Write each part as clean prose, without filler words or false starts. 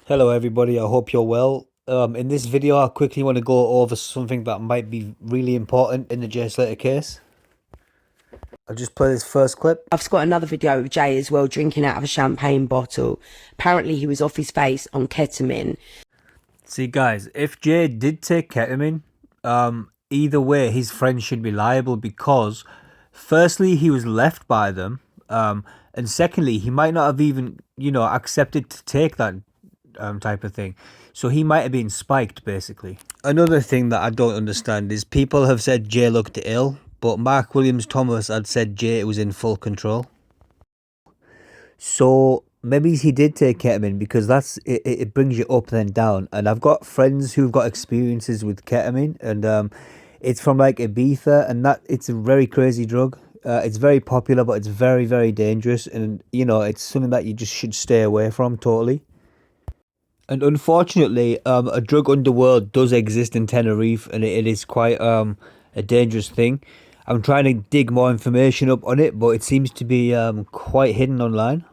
Hello everybody, I hope you're well. In this video I quickly want to go over something that might be really important in the Jay Slater case. I'll just play this first clip. I've got another video of Jay as well, drinking out of a champagne bottle. Apparently he was off his face on ketamine. See guys, if Jay did take ketamine, either way his friends should be liable because firstly he was left by them, and secondly he might not have even, accepted to take that type of thing. So he might have been spiked, basically. Another thing that I don't understand is people have said Jay looked ill, but Mark Williams Thomas had said Jay was in full control. So maybe he did take ketamine because it brings you up then down. And I've got friends who've got experiences with ketamine, and it's from like Ibiza, and it's a very crazy drug. It's very popular, but it's very, very dangerous, and it's something that you just should stay away from totally. And unfortunately, a drug underworld does exist in Tenerife, and it is quite a dangerous thing. I'm trying to dig more information up on it, but it seems to be quite hidden online.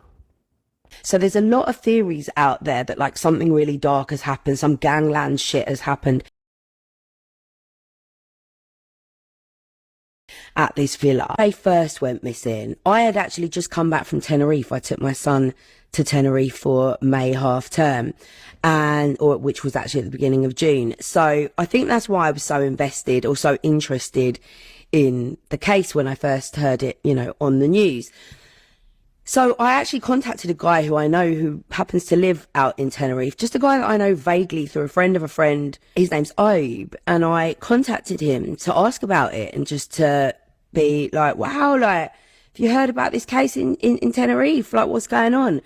So there's a lot of theories out there that like something really dark has happened, some gangland shit has happened at this villa. They first went missing. I had actually just come back from Tenerife. I took my son to Tenerife for May half term, which was actually at the beginning of June. So I think that's why I was so invested or so interested in the case when I first heard it, on the news. So I actually contacted a guy who I know who happens to live out in Tenerife, just a guy that I know vaguely through a friend of a friend. His name's Ayoub, and I contacted him to ask about it and just to be like, wow, like, have you heard about this case in Tenerife? Like, what's going on?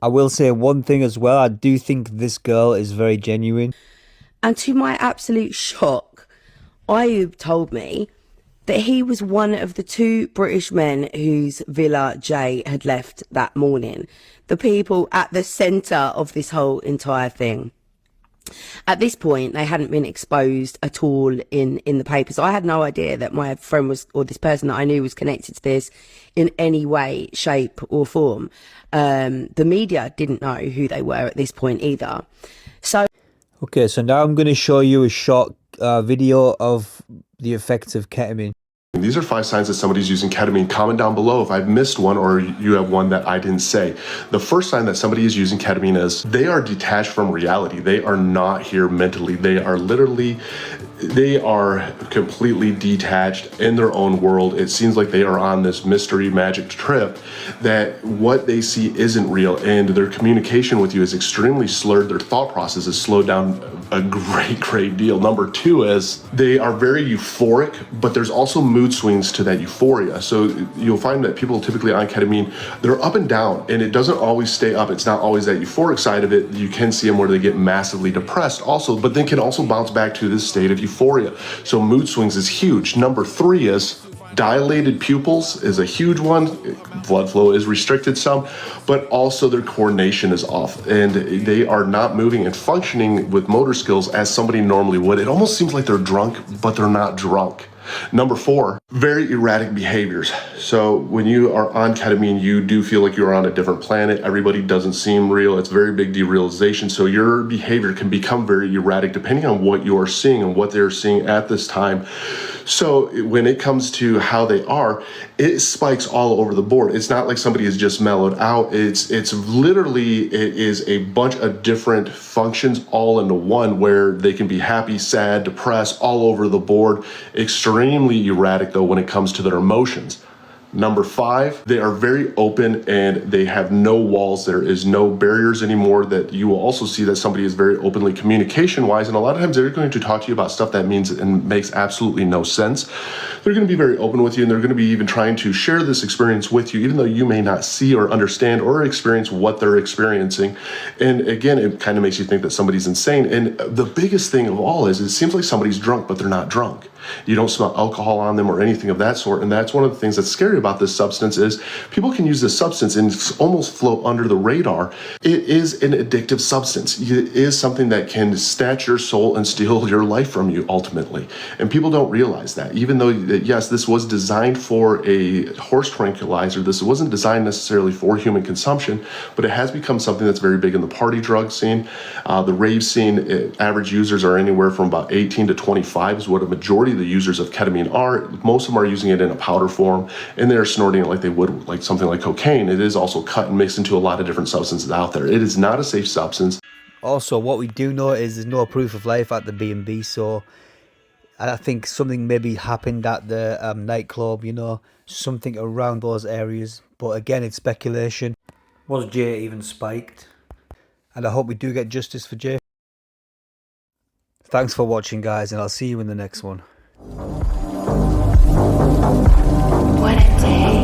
I will say one thing as well. I do think this girl is very genuine. And to my absolute shock, Ayoub told me that he was one of the two British men whose villa Jay had left that morning. The people at the centre of this whole entire thing. At this point, they hadn't been exposed at all in the papers. I had no idea that my friend or this person that I knew was connected to this in any way, shape or form. The media didn't know who they were at this point either. Okay, so now I'm going to show you a short video of the effects of ketamine. These are 5 signs that somebody's using ketamine. Comment down below if I've missed one or you have one that I didn't say. The first sign that somebody is using ketamine is they are detached from reality. They are not here mentally. They are completely detached in their own world. It seems like they are on this mystery magic trip that what they see isn't real, and their communication with you is extremely slurred. Their thought process is slowed down a great deal. Number 2 is they are very euphoric, but there's also mood swings to that euphoria. So you'll find that people typically on ketamine, they're up and down, and it doesn't always stay up. It's not always that euphoric side of it. You can see them where they get massively depressed also, but then can also bounce back to this state of euphoria. So mood swings is huge. Number 3 is dilated pupils is a huge one. Blood flow is restricted some, but also their coordination is off, and they are not moving and functioning with motor skills as somebody normally would. It almost seems like they're drunk, but they're not drunk. Number 4, very erratic behaviors. So when you are on ketamine, you do feel like you're on a different planet. Everybody doesn't seem real. It's very big derealization. So your behavior can become very erratic depending on what you are seeing and what they're seeing at this time. So when it comes to how they are, it spikes all over the board. It's not like somebody is just mellowed out. It is a bunch of different functions all into one, where they can be happy, sad, depressed, all over the board. Extremely erratic though when it comes to their emotions. Number 5, they are very open and they have no walls. There is no barriers anymore. That you will also see that somebody is very openly communication-wise, and a lot of times they're going to talk to you about stuff that means and makes absolutely no sense. They're going to be very open with you, and they're going to be even trying to share this experience with you, even though you may not see or understand or experience what they're experiencing. And again, it kind of makes you think that somebody's insane. And the biggest thing of all is it seems like somebody's drunk, but they're not drunk. You don't smell alcohol on them or anything of that sort. And that's one of the things that's scary about this substance is people can use this substance and almost float under the radar. It is an addictive substance. It is something that can snatch your soul and steal your life from you ultimately. And people don't realize that. Even though, yes, this was designed for a horse tranquilizer, this wasn't designed necessarily for human consumption, but it has become something that's very big in the party drug scene. The rave scene, average users are anywhere from about 18 to 25 is what a majority of the users of ketamine are. Most of them are using it in a powder form, and they're snorting it like they would like something like cocaine. It is also cut and mixed into a lot of different substances out there. It is not a safe substance. Also, what we do know is there's no proof of life at the B&B, so I think something maybe happened at the nightclub, you know, something around those areas. But again, it's speculation. Was Jay even spiked? And I hope we do get justice for Jay. Thanks for watching, guys, and I'll see you in the next one. What a day.